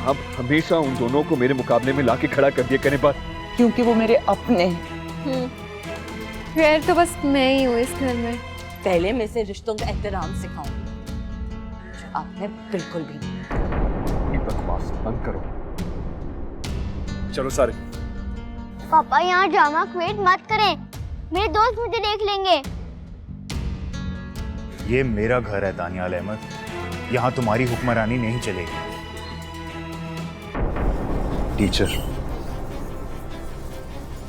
आप हमेशा उन दोनों को मेरे मुकाबले में लाके खड़ा कर दिया करें बात। क्योंकि वो मेरे अपने हैं। खैर तो बस मैं ही हूँ इस घर में। पहले मैं इसे रिश्तों का एहतराम सिखाऊंगी, जो आपने बिल्कुल भी नहीं। ये बकवास बंद करो। चलो सारे। पापा यहाँ ड्रामा क्रिएट मत करें, मेरे दोस्त मुझे देख लेंगे। ये मेरा घर है दानियाल अहमद, यहाँ तुम्हारी हुक्मरानी नहीं चलेगी। टीचर,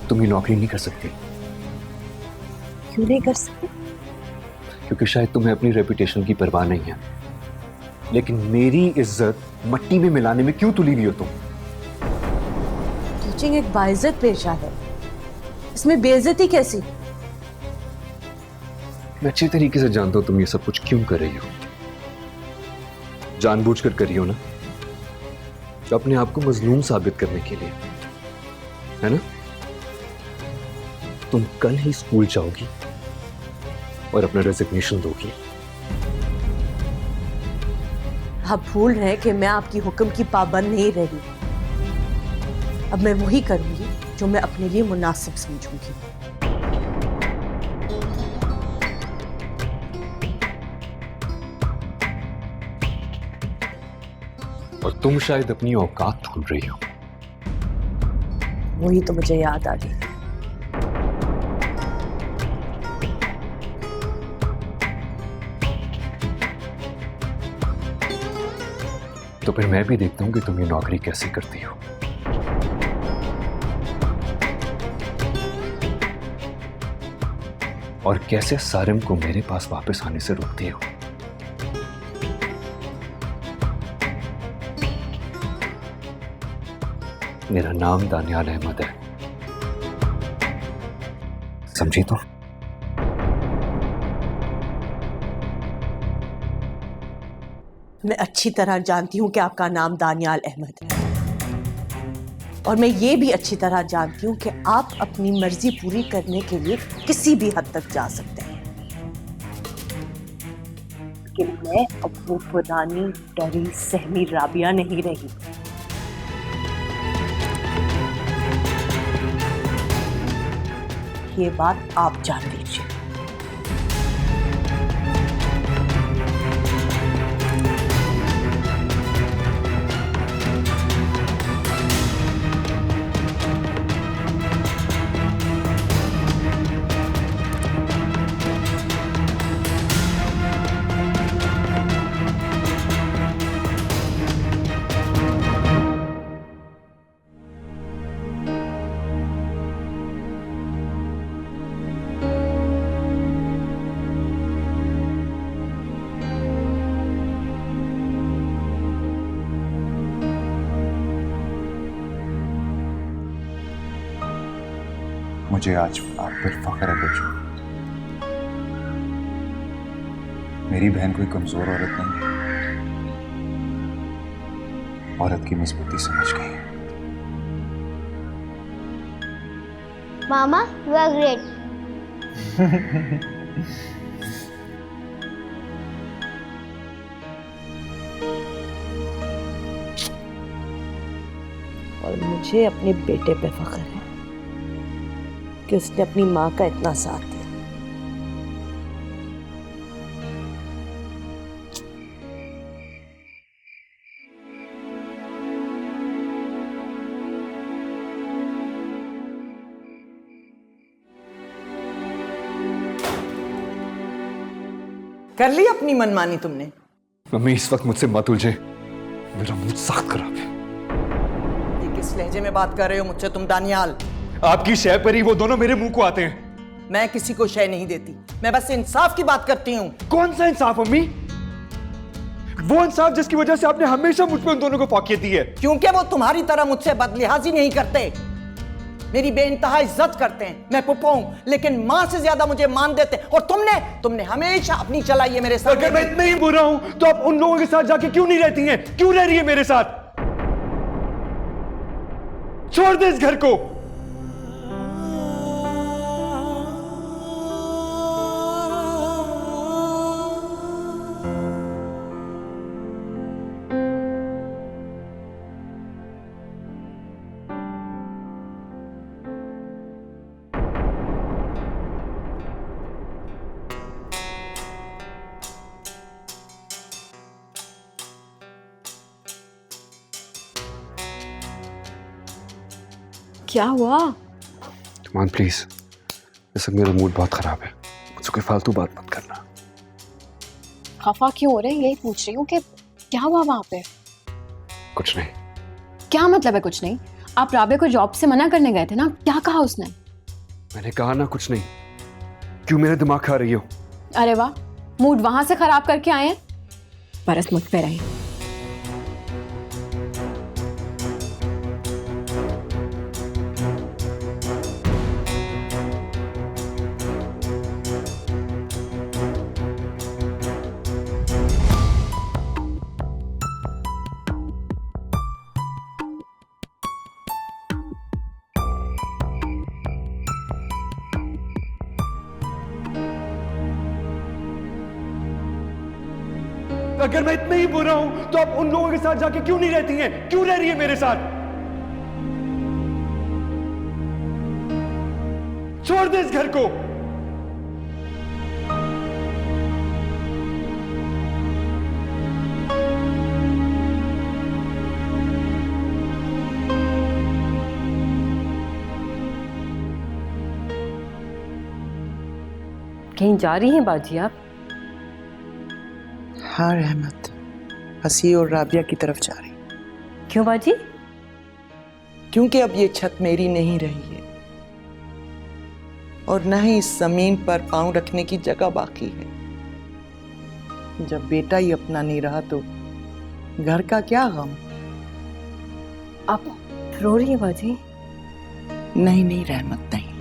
तुम ये नौकरी नहीं कर सकती। क्यों नहीं कर सकते? क्योंकि शायद तुम्हें अपनी रेपुटेशन की परवाह नहीं है, लेकिन मेरी इज्जत मट्टी में मिलाने में क्यों तुली हुई हो तुम? टीचिंग एक बाइज्जत पेशा है, इसमें बेइज्जती कैसी? मैं अच्छी तरीके से जानता हूं तुम ये सब कुछ क्यों कर रही हो। जानबूझकर कर रही हो ना, तो अपने आप को मजलूम साबित करने के लिए, है ना? तुम कल ही स्कूल जाओगी और अपना रेजिग्नेशन दोगी। आप भूल रहे हैं कि मैं आपकी हुक्म की पाबंद नहीं रही। अब मैं वही करूंगी जो मैं अपने लिए मुनासिब समझूंगी। और तुम शायद अपनी औकात भूल रही हो। वही तो मुझे याद आ गई। तो फिर मैं भी देखता हूं कि तुम ये नौकरी कैसे करती हो। और कैसे सारिम को मेरे पास वापस आने से रोकती हो। मेरा नाम दानियाल अहमद है, समझी तो? मैं अच्छी तरह जानती हूं कि आपका नाम दानियाल अहमद है, और मैं ये भी अच्छी तरह जानती हूं कि आप अपनी मर्जी पूरी करने के लिए किसी भी हद तक जा सकते हैं। लेकिन मैं अब वो पुरानी डरी सहमी राबिया नहीं रही। ये बात आप जान लीजिए। मुझे आज आप पर फख्र है बच्चों। मेरी बहन कोई कमजोर औरत नहीं, औरत की मजबूती समझ गई है। मामा, यू आर ग्रेट। और मुझे अपने बेटे पे फख्र है कि उसने अपनी माँ का इतना साथ दिया। कर ली अपनी मनमानी तुमने? मम्मी, इस वक्त मुझसे मत उलझे, मेरा मुंह सख्त खराब है। ये किस लहजे में बात कर रहे हो मुझसे तुम दानियाल? आपकी शय पर ही वो दोनों मेरे मुंह को आते हैं। मैं किसी को शय नहीं देती, मैं बस इंसाफ की बात करती हूँ। कौन सा इंसाफ मम्मी? वो इंसाफ जिसकी वजह से आपने हमेशा मुझ पर उन दोनों को फौकियत दी है। क्योंकि वो तुम्हारी तरह मुझसे बदलिहाजी नहीं करते, मेरी बेइंतहा इज्जत करते हैं। मैं पुप्पो हूं, लेकिन मां से ज्यादा मुझे मान देते हैं। और तुमने हमेशा अपनी चलाई है मेरे साथ। अगर मैं इतना ही बुरा हूं तो आप उन लोगों के साथ जाके क्यों नहीं रहती हैं? क्यों रह रही है मेरे साथ? छोड़ दे इस घर को। क्या हुआ? मान प्लीज, इस वक्त मेरा मूड बहुत खराब है, मुझसे कोई फालतू बात मत करना। खफा क्यों हो रहे हैं? यही पूछ रही हूँ कि क्या हुआ वहाँ पे? कुछ नहीं। क्या मतलब है कुछ नहीं? आप राबिया को जॉब से मना करने गए थे ना, क्या कहा उसने? मैंने कहा ना कुछ नहीं। क्यों मेरा दिमाग खा रही हो? अरे वाह, मूड वहां से खराब करके आए हैं। बरस मुझ पे रही। अगर मैं इतना ही बुरा हूं तो आप उन लोगों के साथ जाके क्यों नहीं रहती हैं? क्यों रह रही है मेरे साथ? छोड़ दे इस घर को। कहीं जा रही हैं बाजी आप? हाँ रहमत, हसी और राबिया की तरफ जा रही। क्यों बाजी? क्योंकि अब ये छत मेरी नहीं रही है और न ही इस जमीन पर पांव रखने की जगह बाकी है। जब बेटा ही अपना नहीं रहा तो घर का क्या गम। आप रो रही हैं बाजी? नहीं नहीं रहमत, नहीं।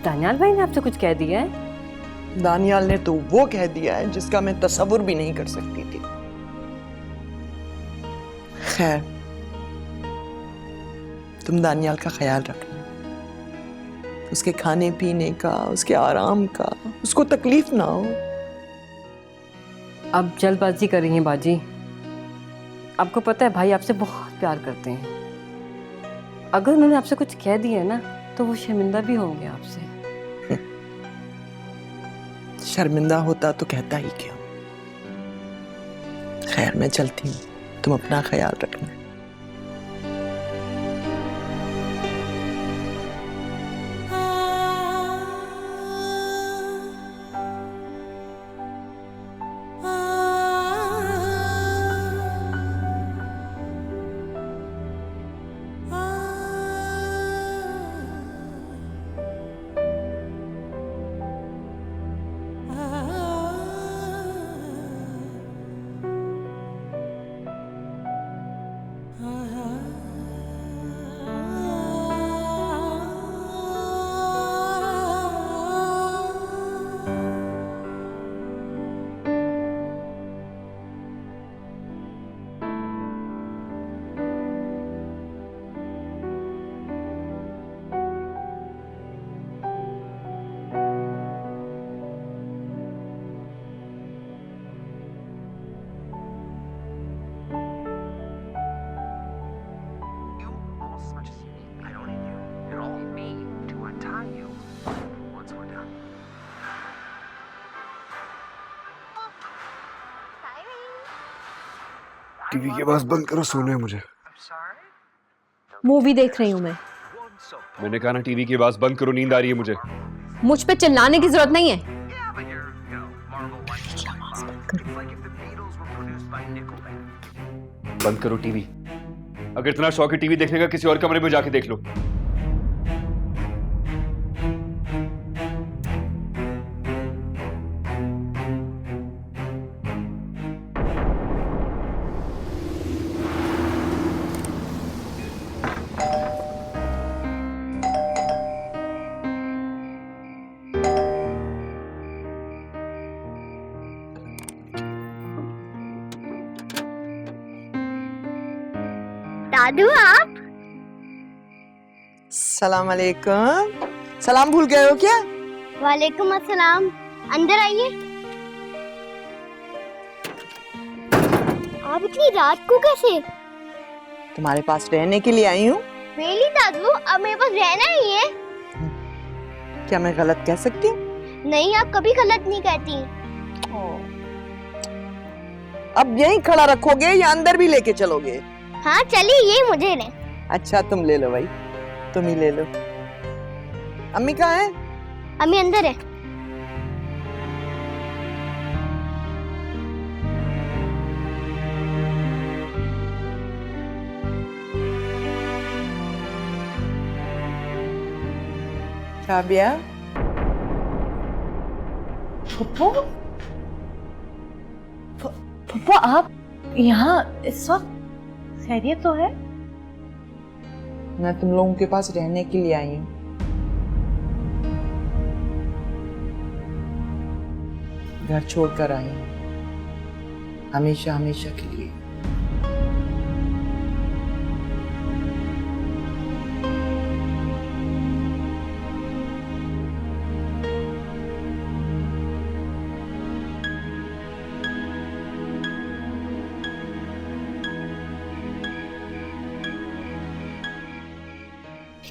दानियाल भाई ने आपसे कुछ कह दिया है? दानियाल ने तो वो कह दिया है जिसका मैं तसव्वुर भी नहीं कर सकती थी। खैर, तुम दानियाल का ख्याल रखना, उसके खाने पीने का, उसके आराम का, उसको तकलीफ ना हो। अब जल्दबाजी कर रही हैं बाजी। आपको पता है भाई आपसे बहुत प्यार करते हैं। अगर उन्होंने आपसे कुछ कह दिया है ना तो वो शर्मिंदा भी होंगे आपसे। शर्मिंदा होता तो कहता ही क्यों। खैर, मैं चलती हूँ, तुम अपना ख्याल रखना। टीवी की आवाज बंद करो, सोना है मुझे। मूवी देख रही हूँ मैं। मैंने कहा ना टीवी की आवाज बंद करो, नींद आ रही है मुझे। मुझ पे चिल्लाने की जरूरत नहीं है। बंद करो टीवी। अगर इतना शौक है टीवी देखने का, किसी और कमरे में जाके देख लो। दादू आप? सलाम अलैकुम। सलाम भूल गए हो क्या? वालेकुम अस्सलाम। अंदर आइए। आप इतनी रात को कैसे? तुम्हारे पास रहने के लिए आई हूँ। रियली दादू, अब मेरे पास रहना ही है। क्या मैं गलत कह सकती हूँ? नहीं, आप कभी गलत नहीं कहती। अब यहीं खड़ा रखोगे या अंदर भी लेके चलोगे? हाँ चलिए, ये मुझे ने। अच्छा तुम ले लो भाई, तुम ही ले लो। अम्मी कहाँ है? अम्मी अंदर है। राबिया, पप्पू, पप्पू आप यहाँ इस वक्त? खैरियत तो है? मैं तुम लोगों के पास रहने के लिए आई हूँ। घर छोड़कर आई हूँ, हमेशा हमेशा के लिए।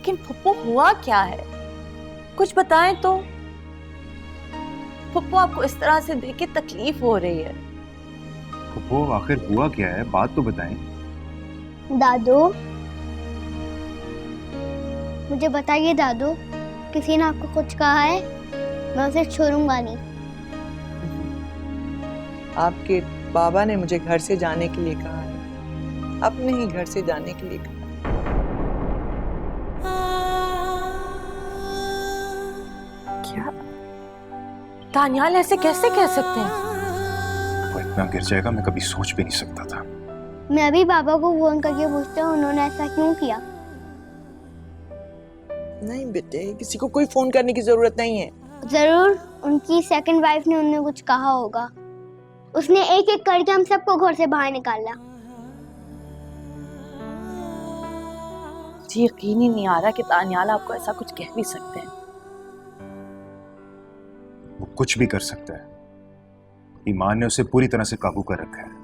लेकिन पप्पू हुआ क्या है? कुछ बताएं तो। पप्पू आपको इस तरह से देख के तकलीफ हो रही है। वो आखिर हुआ क्या है, बात तो बताएं। दादू, मुझे बताइए दादू, किसी ने आपको कुछ कहा है? मैं उसे छोड़ूंगा नहीं। आपके बाबा ने मुझे घर से जाने के लिए कहा है, अपने ही घर से जाने के लिए कहा। क्या दानियाल ऐसे कैसे कह सकते हैं? वो इतना गिर जाएगा मैं कभी सोच भी नहीं सकता था। मैं अभी पापा को फोन करके पूछता हूँ उन्होंने ऐसा क्यों किया। नहीं बेटे, किसी को कोई फोन करने की जरूरत नहीं है। जरूर उनकी सेकंड वाइफ ने उन्हें कुछ कहा होगा। उसने एक एक करके हम सबको घर से बाहर निकाला। मुझे यकीन ही नहीं आ रहा कि दानियाल आपको ऐसा कुछ कह भी सकते हैं। वो कुछ भी कर सकता है। ईमान ने उसे पूरी तरह से काबू कर रखा है।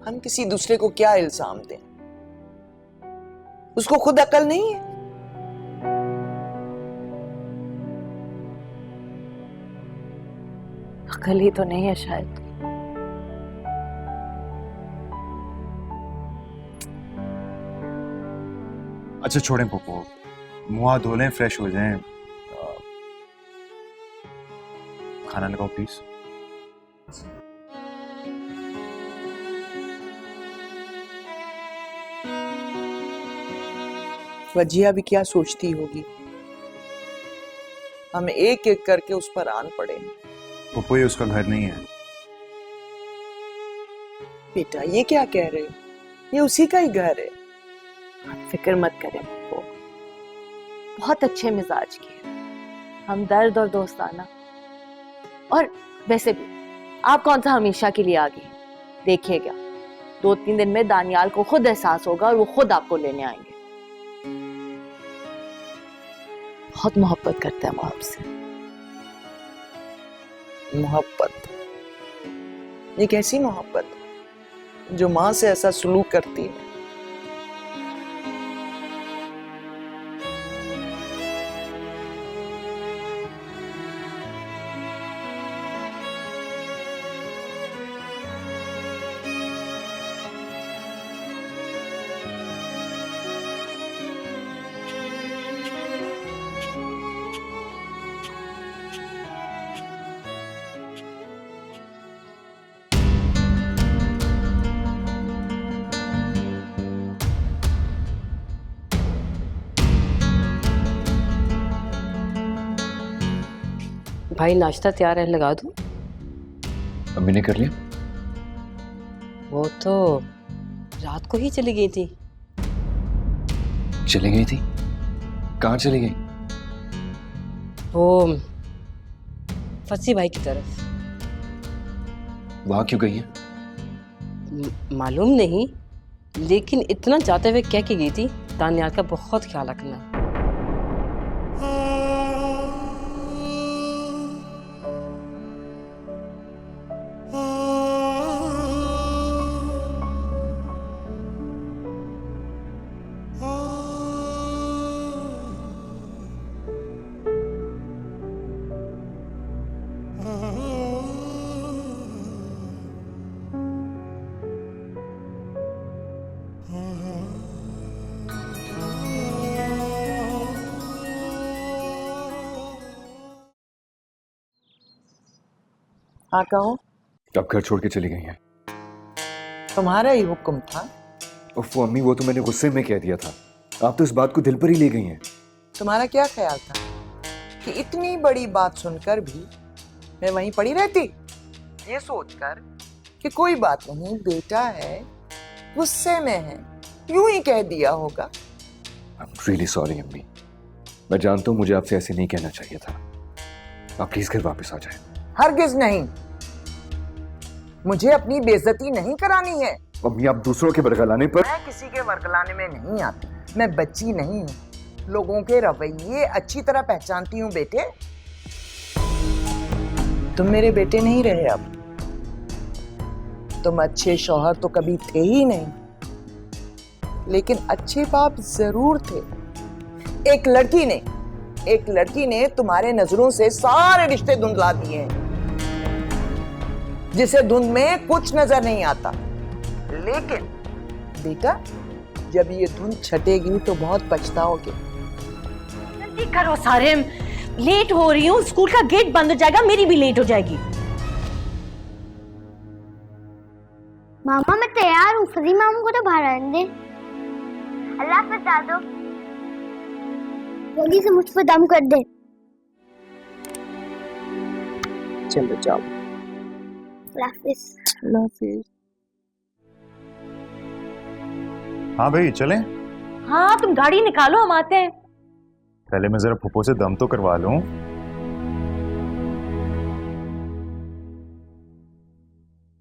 हम किसी दूसरे को क्या इल्जाम दें? उसको खुद अकल नहीं है। अकल ही तो नहीं है शायद। अच्छा छोड़ें पप्पू, मुंह हाथ धो लें, फ्रेश हो जाएं। खाना लगाओ प्लीज। वजिया भी क्या सोचती होगी? हम एक एक करके उस पर आन पड़े। पप्पू ये उसका घर नहीं है। बेटा ये क्या कह रहे हो? ये उसी का ही घर है। आप फिक्र मत करें पप्पू, बहुत अच्छे मिजाज के हैं, हमदर्द और दोस्ताना। और वैसे भी आप कौन सा हमेशा के लिए आ गए? देखिएगा 2-3 दिन में दानियाल को खुद एहसास होगा और वो खुद आपको लेने आएंगे। बहुत मोहब्बत करते हैं वो आपसे। मोहब्बत? ये कैसी मोहब्बत जो माँ से ऐसा सलूक करती है? भाई नाश्ता तैयार है, लगा दूं? अम्मी ने कर लिया? वो तो रात को ही चली गई थी। चली गई थी? कहाँ चली गई? वो फसी भाई की तरफ। वहां क्यों गई है? मालूम नहीं, लेकिन इतना जाते हुए कह के गई थी दानियाल का बहुत ख्याल रखना। हाँ कहो। अब घर छोड़ के चली गई हैं। तुम्हारा ही हुक्म था। उफ अम्मी, वो तो मैंने गुस्से में कह दिया था। आप तो इस बात को दिल पर ही ले गई हैं। तुम्हारा क्या ख्याल था कि इतनी बड़ी बात सुनकर भी मैं वहीं पड़ी रहती, ये सोचकर कि कोई बात नहीं, बेटा है, गुस्से में है, यूं ही कह दिया होगा। I'm really sorry अम्मी। मैं जानता हूँ मुझे आपसे ऐसे नहीं कहना चाहिए था। आप प्लीज घर वापस आ जाएं। हरगिज नहीं, मुझे अपनी बेइज्जती नहीं करानी है। अम्मी, आप दूसरों के बरगलाने पर। मैं किसी के वर्गलाने में नहीं आती, मैं बच्ची नहीं हूँ, लोगों के रवैये अच्छी तरह पहचानती हूँ। बेटे, तुम मेरे बेटे नहीं रहे अब, तुम अच्छे शौहर तो कभी थे ही नहीं, लेकिन अच्छे बाप जरूर थे। एक लड़की ने तुम्हारे नजरों से सारे रिश्ते धुंधला दिए हैं, जिसे धुंध में कुछ नजर नहीं आता। लेकिन बेटा, जब ये धुंध छटेगी तो बहुत पछताओगे। जल्दी करो सारे, लेट हो रही हूँ, स्कूल का गेट बंद हो जाएगा, मेरी भी लेट हो जाएगी। मामा मैं तैयार हूँ, फजी मामू को तो बाहर आने दे। अल्लाह हाफिज दादो, जल्दी से मुझ पर दम कर दे। चलो जाओ। अल्लाह हाफिज। हाँ भाई चलें। हाँ तुम गाड़ी निकालो, हम आते हैं। पहले मैं जरा फुप्पो से दम तो करवा लूं।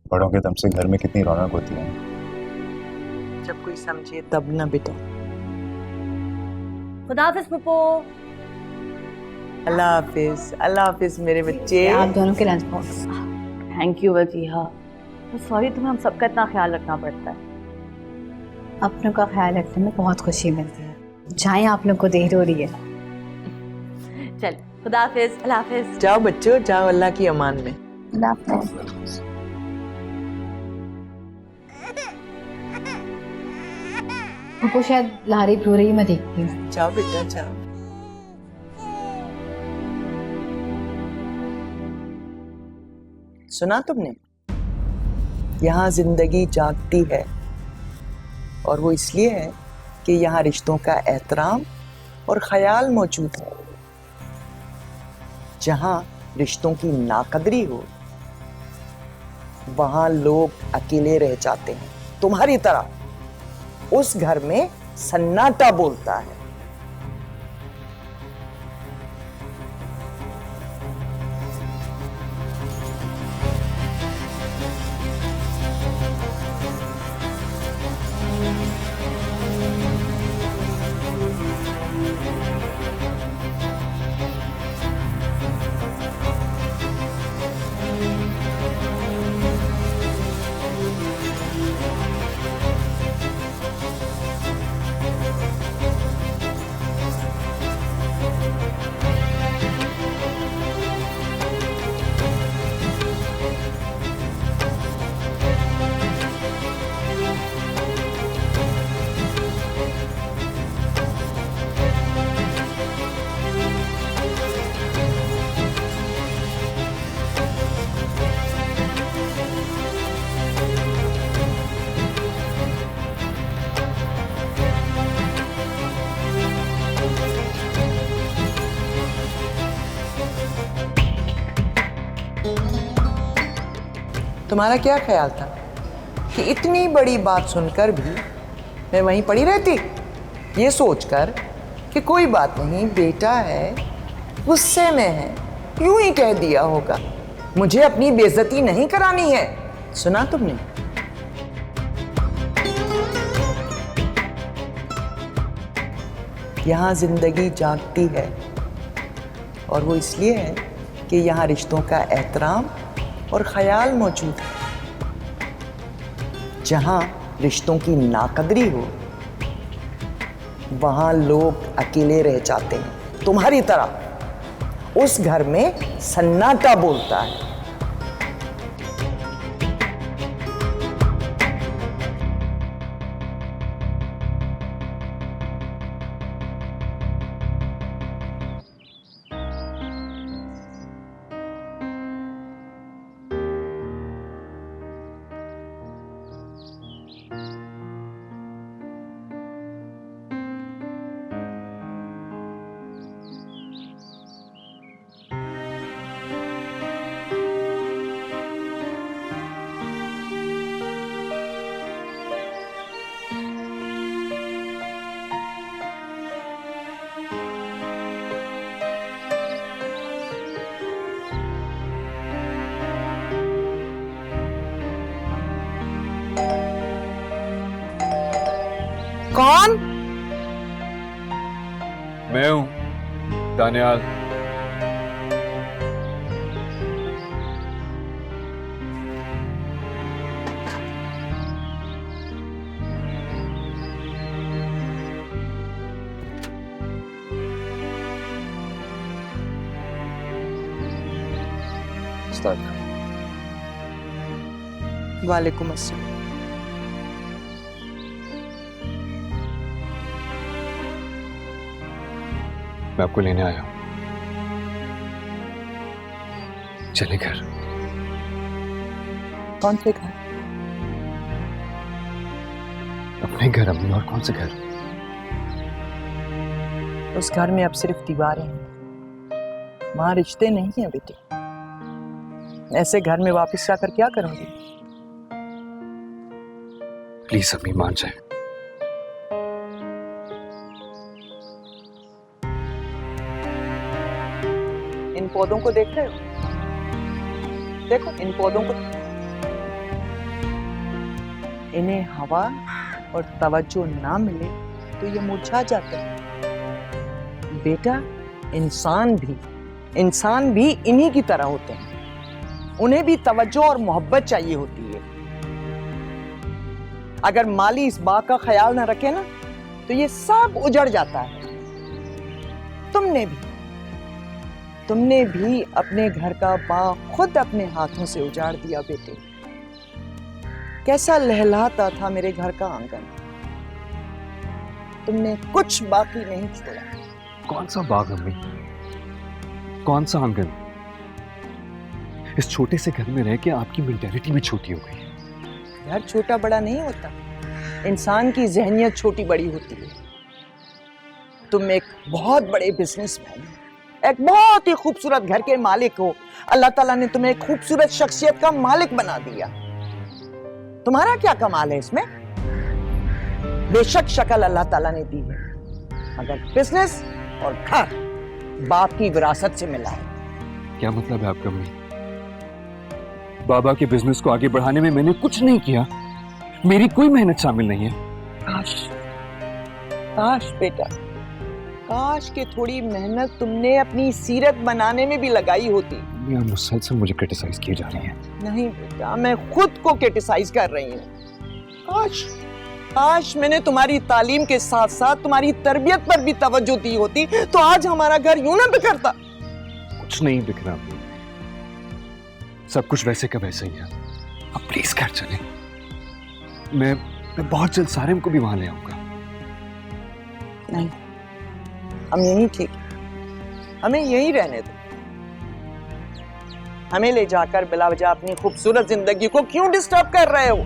बड़ों के दम से घर में कितनी रौनक होती है। जब कोई समझे तब ना बेटा। खुदा हाफिज पुप्पो। अल्लाह हाफिज मेरे बच्चे। आप दोनों के lunch box. Thank you Wajiha. Sorry, तुम्हें हम सबका इतना ख्याल रखना पड़ता है। अपनों का ख्याल रखने में बहुत खुशी मिलती है। जाएं, आप लोग को देर हो रही है। चल, खुदा हाफिज। अल्लाह हाफिज। जाओ बच्चों, जाओ अल्लाह की अमान में। अल्लाह हाफिज। उनको शायद लारी रो रही, मैं देखती हूँ। जाओ बेटा जाओ। सुना तुमने, यहाँ जिंदगी जागती है, और वो इसलिए है कि यहाँ रिश्तों का एहतराम और ख्याल मौजूद है। जहाँ रिश्तों की नाकदरी हो, वहाँ लोग अकेले रह जाते हैं। तुम्हारी तरह उस घर में सन्नाटा बोलता है। तुम्हारा क्या ख्याल था कि इतनी बड़ी बात सुनकर भी मैं वहीं पड़ी रहती, ये सोचकर कि कोई बात नहीं, बेटा है, गुस्से में है, यूं ही कह दिया होगा। मुझे अपनी बेइज्जती नहीं करानी है। सुना तुमने? यहाँ जिंदगी जागती है, और वो इसलिए है कि यहाँ रिश्तों का एहतराम और ख्याल मौजूद है। जहाँ रिश्तों की नाकदरी हो, वहाँ लोग अकेले रह जाते हैं। तुम्हारी तरह उस घर में सन्नाटा बोलता है। मैं हूं दानियाल। वालेकुम अस्सलाम। मैं आपको लेने आया हूं। चले घर। कौन से घर? अपने घर अम्मी, और कौन से घर? उस घर में अब सिर्फ दीवारें हैं, वहां रिश्ते नहीं हैं बेटे। ऐसे घर में वापस जाकर क्या करूंगी? प्लीज अम्मी मान जाए। इन पौधों को देख रहे हो? देखो इन पौधों को, इन्हें हवा और तवज्जो ना मिले तो ये मुरझा जाते हैं। बेटा, इंसान भी इन्हीं की तरह होते हैं। उन्हें भी तवज्जो और मोहब्बत चाहिए होती है। अगर माली इस बाग का ख्याल ना रखे ना तो ये सब उजड़ जाता है। तुमने भी अपने घर का बाग खुद अपने हाथों से उजाड़ दिया बेटे। कैसा लहलहाता था मेरे घर का आंगन, तुमने कुछ बाकी नहीं छोड़ा। कौन सा बाग अम्मी? कौन सा आंगन? इस छोटे से घर में रह के आपकी मेंटेलिटी भी छोटी हो गई है। घर छोटा बड़ा नहीं होता, इंसान की ज़हनियत छोटी बड़ी होती है। तुम एक बहुत बड़े बिजनेसमैन हो, एक बहुत ही खूबसूरत घर के मालिक हो। अल्लाह ताला ने तुम्हें एक खूबसूरत शख्सियत का मालिक बना दिया। तुम्हारा क्या कमाल है इसमें? बेशक शक्ल अल्लाह ताला ने दी है, मगर बिजनेस और घर बाप की विरासत से मिला है। क्या मतलब है आपका अम्मी? बाबा के बिजनेस को आगे बढ़ाने में मैंने कुछ नहीं किया, मेरी कोई मेहनत शामिल नहीं है। काश बेटा, काश के थोड़ी मेहनत तुमने अपनी सीरत बनाने में भी लगाई होती। आप मुसलसल मुझे क्रिटिसाइज किए जा रही हैं। नहीं बेटा, मैं खुद को क्रिटिसाइज कर रही हूँ। काश मैंने तुम्हारी तालीम के साथ साथ तुम्हारी तरबियत पर भी तवज्जो दी होती तो आज हमारा घर यूं ना बिखरता। कुछ नहीं बिखरा अम्मी, सब कुछ वैसे का वैसे ही है। अब प्लीज घर चले। मैं बहुत जल्द सारिम को भी वहां ले आऊंगा। नहीं, हम यहीं ठीक, हमें यहीं रहने दो। हमें ले जाकर बिला वजह अपनी खूबसूरत जिंदगी को क्यों डिस्टर्ब कर रहे हो?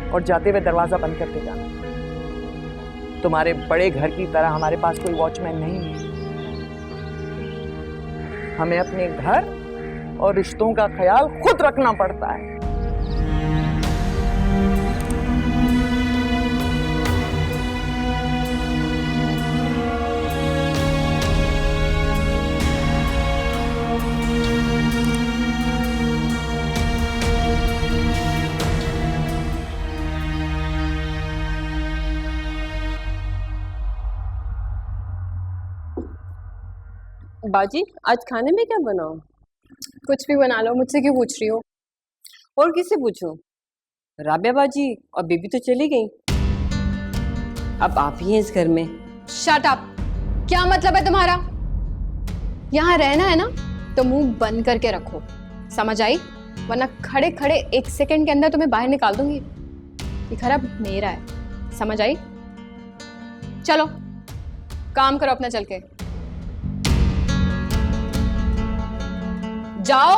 और जाते हुए दरवाजा बंद करके जाना। तुम्हारे बड़े घर की तरह हमारे पास कोई वॉचमैन नहीं है। हमें अपने घर और रिश्तों का ख्याल खुद रखना पड़ता है। बाजी, आज खाने में क्या बनाओ? कुछ भी बना लो, मुझसे क्यों पूछ रही हो? और किससे पूछूं? राबिया बाजी और बेबी तो चली गई, अब आप ही हैं इस घर में। Shut up! क्या मतलब है तुम्हारा? यहाँ रहना है ना तो मुंह बंद करके रखो, समझ आई? वरना खड़े खड़े 1 सेकंड के अंदर तुम्हें बाहर निकाल दूंगी। ये घर अब मेरा है, समझ आई? चलो काम करो अपना, चल के जाओ।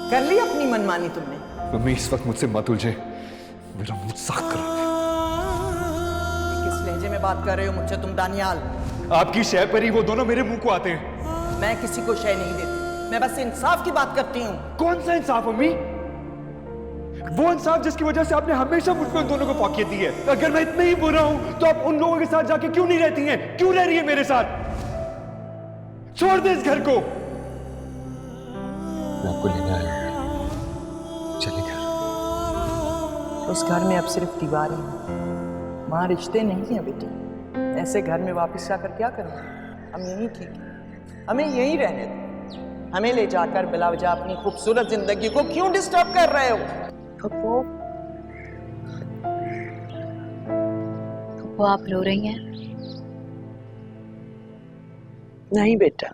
कर ली अपनी मनमानी तुमने? मम्मी इस वक्त मुझसे मत उलझे, मेरा मुंह साफ करो। किस लहजे में बात कर रहे हो मुझसे तुम दानियाल? आपकी शय पर ही वो दोनों मेरे मुंह को आते हैं। मैं किसी को शय नहीं देती, मैं बस इंसाफ की बात करती हूँ। कौन सा इंसाफ अम्मी? वो इंसाफ जिसकी वजह से आपने हमेशा मुझ पर उन दोनों को फौकियत दी है। अगर मैं इतना ही बुरा हूं तो आप उन लोगों के साथ जाके क्यों नहीं रहती हैं? क्यों रह रही है मेरे साथ? छोड़ दे इस घर को। मैं आपको लेने आया हूँ, चलिए घर। उस घर में अब सिर्फ दीवारें हैं, वहाँ रिश्ते नहीं है बेटे। ऐसे घर में वापस जाकर क्या करेंगे? हम यहीं ठीक हैं, हमें यहीं रहने दो। हमें ले जाकर बिला वजह अपनी खूबसूरत जिंदगी को क्यों डिस्टर्ब कर रहे हो? वो आप रो रही हैं? नहीं बेटा।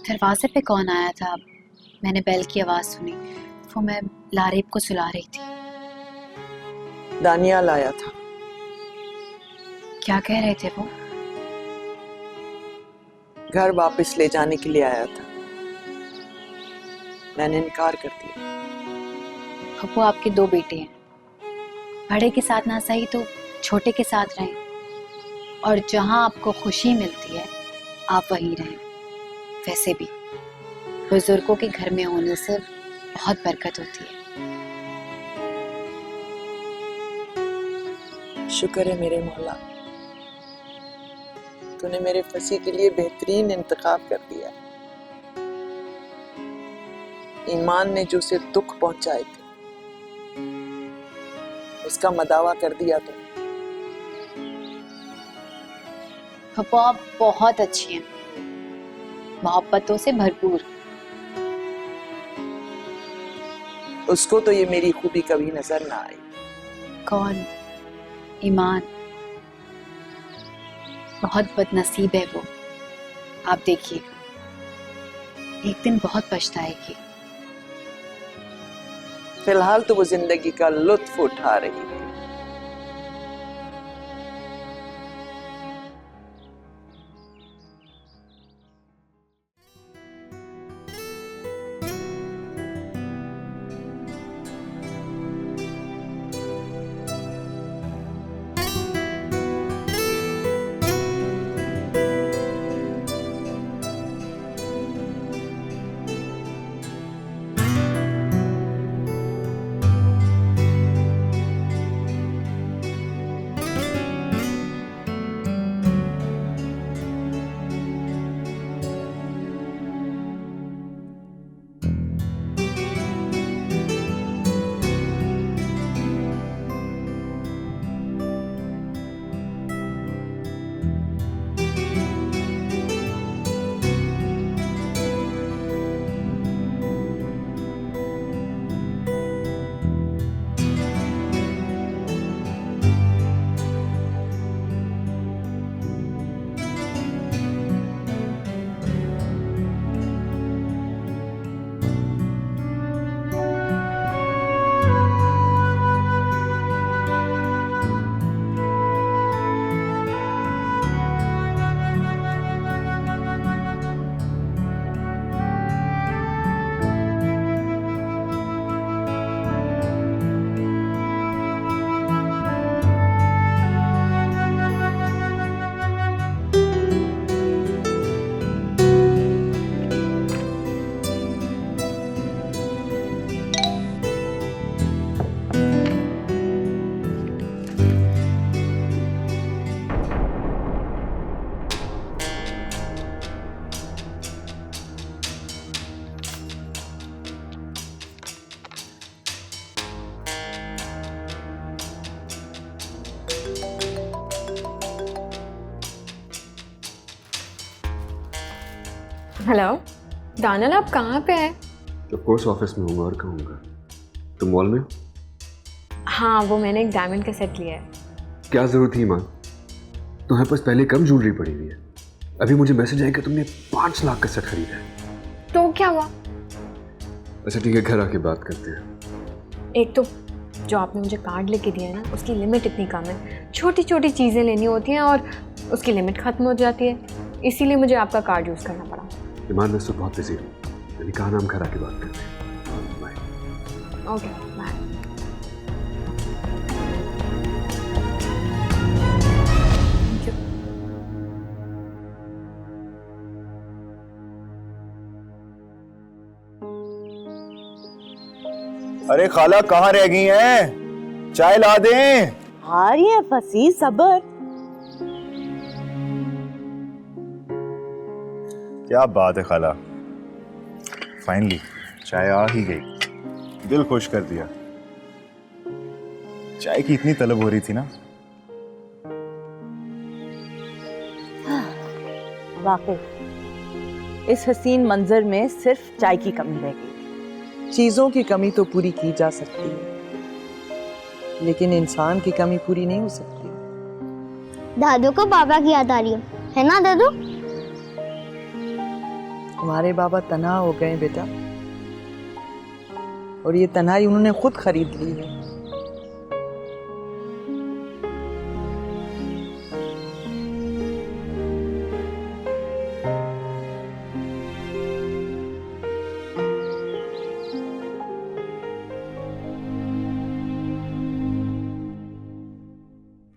दरवाजे पे कौन आया था? मैंने बेल की आवाज सुनी, वो मैं लारेब को सुला रही थी। दानियाल आया था। क्या कह रहे थे वो? घर वापस ले जाने के लिए आया था, मैंने इनकार कर दिया। वो आपके 2 बेटे हैं, बड़े के साथ ना सही तो छोटे के साथ रहें, और जहां आपको खुशी मिलती है आप वहीं रहें। वैसे भी बुजुर्गों के घर में होने से बहुत बरकत होती है। शुक्र है मेरे मौला, तूने मेरे फंसी के लिए बेहतरीन इंतखाब कर दिया। ईमान ने जो उसे दुख पहुंचाए थे उसका मदावा कर दिया तो। आप बहुत अच्छी हैं, मोहब्बतों से भरपूर। उसको तो ये मेरी खूबी कभी नजर ना आई। कौन? ईमान। बहुत बदनसीब है वो। आप देखिएगा, एक दिन बहुत पछताएगी। फिलहाल तो वो जिंदगी का लुत्फ उठा रही है। हेलो दानियाल, आप कहाँ पे हैं? ऑफ कोर्स ऑफिस में हूँ, और कहूँगा तुम मॉल में? हाँ, वो मैंने एक डायमंड का सेट लिया है। क्या जरूरत थी माँ, तुम्हारे पास पहले कम ज्वेलरी पड़ी हुई है। अभी मुझे मैसेज आया कि तुमने 5 लाख का सेट खरीदा है। तो क्या हुआ? अच्छा ठीक है, घर आके बात करते हैं। एक तो जो आपने मुझे कार्ड लेके दिया है ना, उसकी लिमिट इतनी कम है। छोटी छोटी चीज़ें लेनी होती हैं और उसकी लिमिट ख़त्म हो जाती है, इसीलिए मुझे आपका कार्ड यूज़ करना पड़ा। ईमान, मैं बहुत बिजी हूँ, मैंने कहा नाम घर आके बात करते हैं। बाय। Okay bye. अरे खाला कहाँ रह गई हैं? चाय ला दें? आ रही है फसी, सबर। क्या बात है खाला, फाइनली चाय आ ही गई, दिल खुश कर दिया। चाय की इतनी तलब हो रही थी ना। वाकई इस हसीन मंजर में सिर्फ चाय की कमी रह गई। चीजों की कमी तो पूरी की जा सकती है, लेकिन इंसान की कमी पूरी नहीं हो सकती। दादू को बाबा की याद आ रही है ना दादू? तुम्हारे बाबा तन्हा हो गए बेटा, और ये तन्हाई उन्होंने खुद खरीद ली है।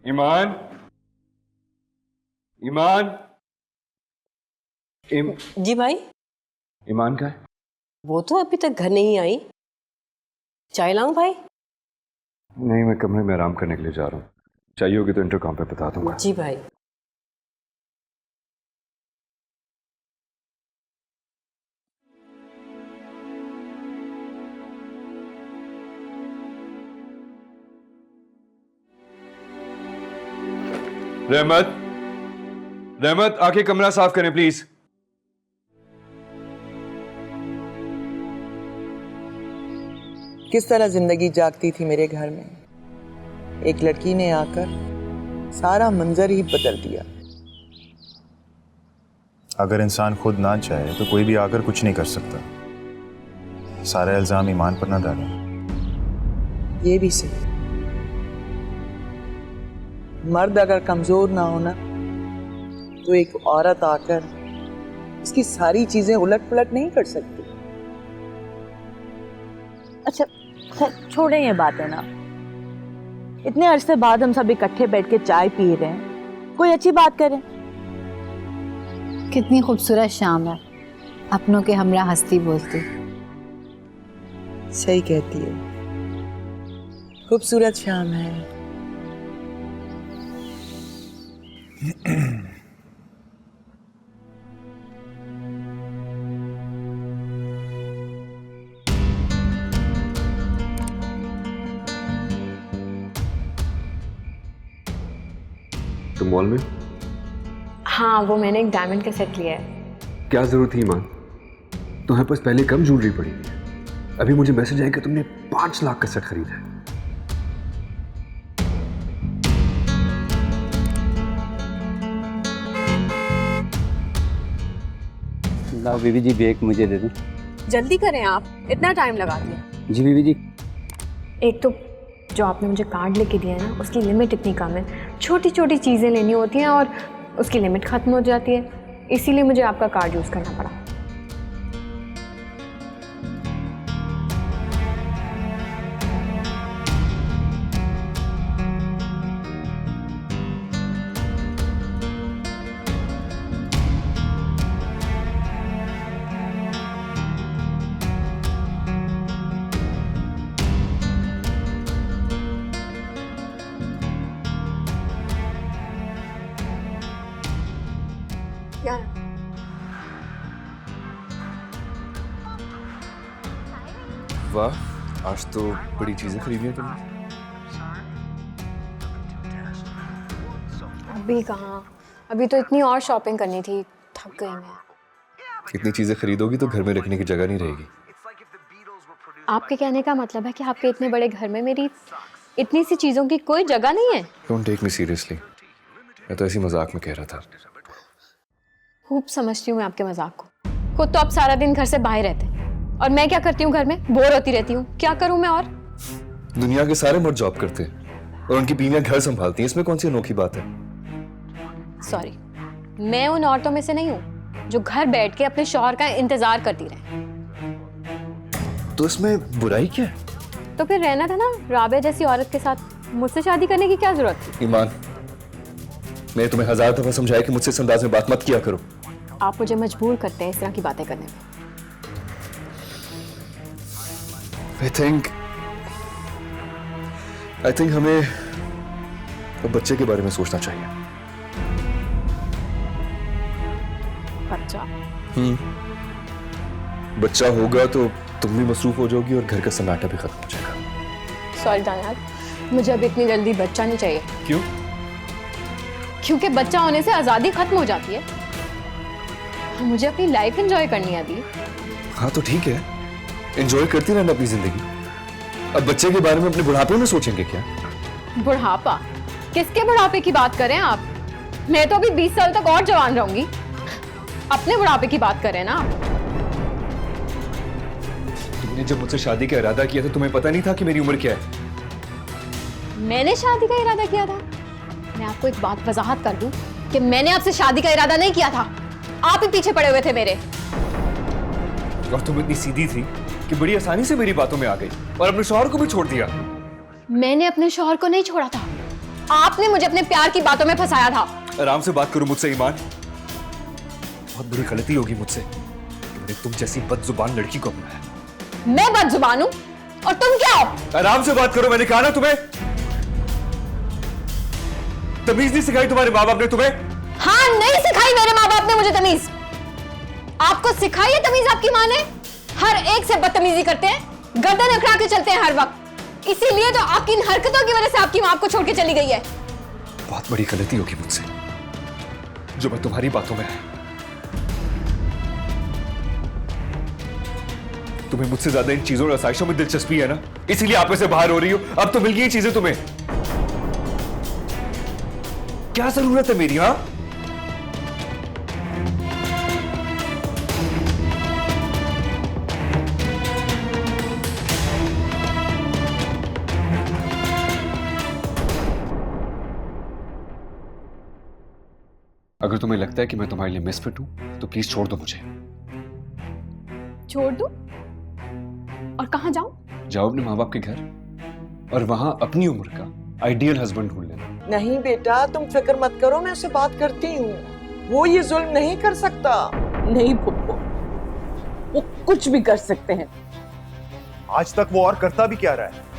ईमान, ईमान, जी भाई। ईमान का है? वो तो अभी तक घर नहीं आई। चाय लाऊं भाई? नहीं, मैं कमरे में आराम करने के लिए जा रहा हूँ। चाहिए होगी तो इंटरकॉम पे बता दूंगा। जी भाई। रहमत, रहमत, आके कमरा साफ करें प्लीज। किस तरह जिंदगी जागती थी मेरे घर में। एक लड़की ने आकर सारा मंजर ही बदल दिया। अगर इंसान खुद ना चाहे तो कोई भी आकर कुछ नहीं कर सकता। सारा इल्जाम ईमान पर ना डालो। ये भी सही। मर्द अगर कमजोर ना होना तो एक औरत आकर इसकी सारी चीजें उलट पलट नहीं कर सकती। अच्छा छोड़ें ये बातें ना। इतने अरसे बाद हम सब इकट्ठे बैठ के चाय पी रहे हैं, कोई अच्छी बात करें। कितनी खूबसूरत शाम है, अपनों के हमरा हंसती बोलती। सही कहती है, खूबसूरत शाम है। तुम मॉल में? हाँ, वो मैंने एक डायमंड का सेट लिया है। क्या जरूरत थी ईमान? तुम्हारे पास पहले कम ज्वेलरी पड़ी थी। अभी मुझे मैसेज आया कि तुमने 5 लाख का सेट खरीदा है। लाओ बीबी जी, बेग मुझे दे दो। जल्दी करें आप, इतना टाइम लगा दिया। जी बीबी जी। एक तो जो आपने मुझे कार्ड लेके दिया है ना, उसकी लिमिट इतनी कम है। छोटी छोटी चीज़ें लेनी होती हैं और उसकी लिमिट ख़त्म हो जाती है, इसीलिए मुझे आपका कार्ड यूज़ करना पड़ा। वाह, आज तो बड़ी चीजें खरीदी हैं तुमने। अभी कहाँ, अभी तो इतनी और शॉपिंग करनी थी, थक गई मैं। इतनी चीजें खरीदोगी तो घर में रखने की जगह नहीं रहेगी। आपके कहने का मतलब है कि आपके इतने बड़े घर में मेरी इतनी सी चीज़ों की कोई जगह नहीं है? डोंट टेक मी सीरियसली, मैं तो ऐसी मजाक में कह रहा था। खूब समझती हूँ मैं आपके मजाक को। खुद तो आप सारा दिन घर से बाहर रहते हैं और मैं क्या करती हूँ घर में? बोर होती रहती हूँ। क्या करूँ मैं और? दुनिया के सारे मर्द जॉब करते हैं और उनकी बीवियां घर संभालती हैं, इसमें कौन सी अनोखी बात है? सॉरी, मैं उन औरतों में से नहीं हूँ जो घर बैठ के अपने शौहर का इंतजार करती रहे। तो इसमें बुराई क्या है? तो फिर रहना था ना राबिया जैसी औरत के साथ। मुझसे शादी करने की क्या जरूरत थी? ईमान, मैंने तुम्हें 1000 दफा समझाया कि मुझसे इस अंदाज में बात मत किया करो। आप मुझे मजबूर करते हैं इस तरह की बातें करने में। I think हमें अब बच्चे के बारे में सोचना चाहिए। बच्चा? बच्चा होगा तो तुम भी मसरूफ हो जाओगी और घर का सन्नाटा भी खत्म हो जाएगा। सॉरी दानियाल, मुझे अभी इतनी जल्दी बच्चा नहीं चाहिए। क्यों? क्योंकि बच्चा होने से आज़ादी खत्म हो जाती है। मुझे अपनी लाइफ एंजॉय करनी है अभी। हाँ तो ठीक है, एंजॉय करती रहना अपनी जिंदगी। अब बच्चे के बारे में अपने बुढ़ापे में सोचेंगे क्या? बुढ़ापा? किसके बुढ़ापे की बात कर रहे हैं आप? मैं तो अभी 20 साल तक और जवान रहूंगी। अपने बुढ़ापे की बात कर रहे हैं ना आप? तुमने जब मुझसे शादी का इरादा किया था तुम्हें पता नहीं था कि मेरी उम्र क्या है? मैंने शादी का इरादा किया था? मैं आपको एक बात वजाहत कर दूं कि मैंने आपसे शादी का इरादा नहीं किया था। आप ही पीछे पड़े हुए थे मेरे। और तुम इतनी सीधी थी कि बड़ी आसानी से मेरी बातों में आ गई और अपने शौहर को भी छोड़ दिया। मैंने अपने शौहर को नहीं छोड़ा था, आपने मुझे अपने प्यार की बातों में फंसाया था। आराम से बात करो मुझसे ईमान। बहुत बुरी गलती होगी मुझसे कि मैंने तुम जैसी बदजुबान लड़की को अपनाया। मैं बदजुबान हूं और तुम क्या हो? आराम से बात करो, मैंने कहा ना तुम्हें। तमीज नहीं सिखाई तुम्हारे माँ बाप ने तुम्हें? हाँ, नहीं सिखाई मेरे माँ बाप ने मुझे तमीज। आपको सिखाई है तमीज आपकी माँ ने? हर एक से बदतमीजी करते हैं, गर्दन अकड़ा के चलते हैं हर वक्त। इसीलिए तो आपकी इन हरकतों की वजह से आपकी माँ आपको छोड़ के चली गई है। बहुत बड़ी गलती होगी मुझसे जो मैं तुम्हारी बातों में आया। तुम्हें मुझसे ज्यादा इन चीजों और आसाइशों में दिलचस्पी है ना, इसीलिए आप में से बाहर हो रही हो। अब तो मिल गई चीजें तुम्हें, क्या जरूरत है मेरी? हाँ, अगर तुम्हें लगता है कि मैं तुम्हारे लिए मिसफिट हूं तो प्लीज छोड़ दो मुझे। छोड़ दूं? और कहां जाऊं? जाओ अपने माँ बाप के घर और वहां अपनी उम्र का आइडियल हस्बैंड ढूंढ लेना। नहीं बेटा, तुम फिक्र मत करो, मैं उससे बात करती हूँ। वो ये जुल्म नहीं कर सकता। नहीं पुप्पो, वो कुछ भी कर सकते हैं। आज तक वो और करता भी क्या रहा है?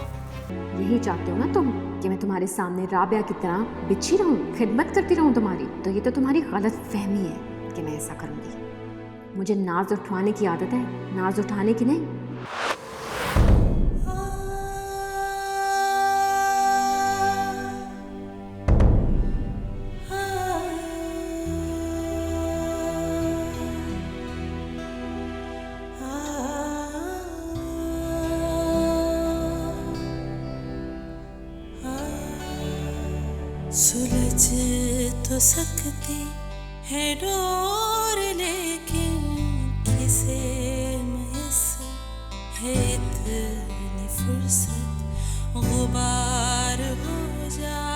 यही चाहते हो ना तुम कि मैं तुम्हारे सामने राबिया की तरह बिछी रहूं, खिदमत करती रहूं तुम्हारी? तो ये तो तुम्हारी गलत फहमी है कि मैं ऐसा करूंगी। मुझे नाज उठवाने की आदत है, नाज उठाने की नहीं। सुलझ तो सकती है डोर, लेकिन किसे मैसर है इतनी फुर्सत, गुबार हो जा